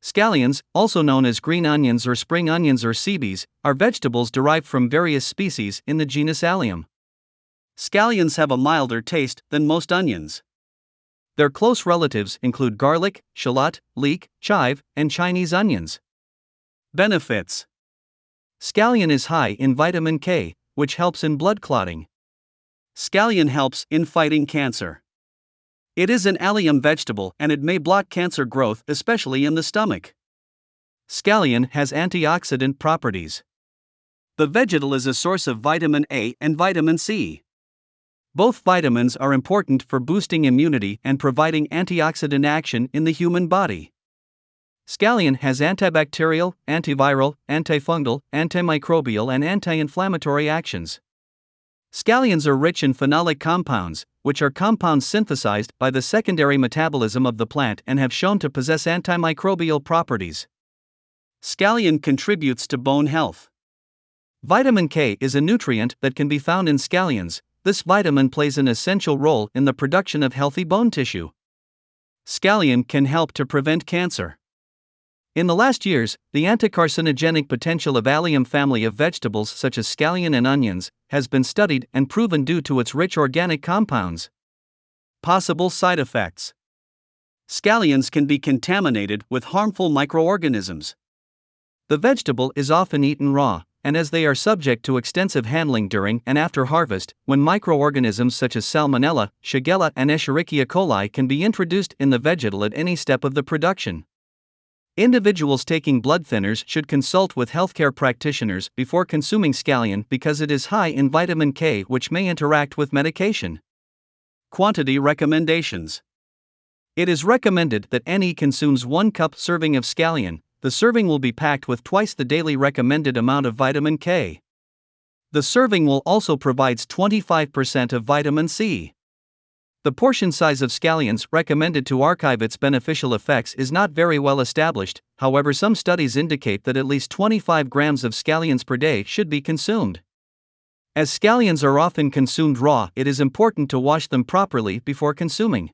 Scallions, also known as green onions or spring onions or sibies, are vegetables derived from various species in the genus Allium. Scallions have a milder taste than most onions. Their close relatives include garlic, shallot, leek, chive, and Chinese onions. Benefits: Scallion is high in vitamin K, which helps in blood clotting. Scallion helps in fighting cancer. It is an allium vegetable and it may block cancer growth, especially in the stomach. Scallion has antioxidant properties. The vegetal is a source of vitamin A and vitamin C. Both vitamins are important for boosting immunity and providing antioxidant action in the human body. Scallion has antibacterial, antiviral, antifungal, antimicrobial, and anti-inflammatory actions. Scallions are rich in phenolic compounds, which are compounds synthesized by the secondary metabolism of the plant and have shown to possess antimicrobial properties. Scallion contributes to bone health. Vitamin K is a nutrient that can be found in scallions. This vitamin plays an essential role in the production of healthy bone tissue. Scallion can help to prevent cancer. In the last years, the anticarcinogenic potential of Allium family of vegetables such as scallion and onions has been studied and proven due to its rich organic compounds. Possible side effects: Scallions can be contaminated with harmful microorganisms. The vegetable is often eaten raw, and as they are subject to extensive handling during and after harvest, when microorganisms such as Salmonella, Shigella, and Escherichia coli can be introduced in the vegetal at any step of the production. Individuals taking blood thinners should consult with healthcare practitioners before consuming scallion because it is high in vitamin K, which may interact with medication. Quantity recommendations: It is recommended that any consumes 1 cup serving of scallion. The serving will be packed with twice the daily recommended amount of vitamin K. The serving will also provides 25% of vitamin C. The portion size of scallions recommended to archive its beneficial effects is not very well established. However, some studies indicate that at least 25 grams of scallions per day should be consumed. As scallions are often consumed raw, it is important to wash them properly before consuming.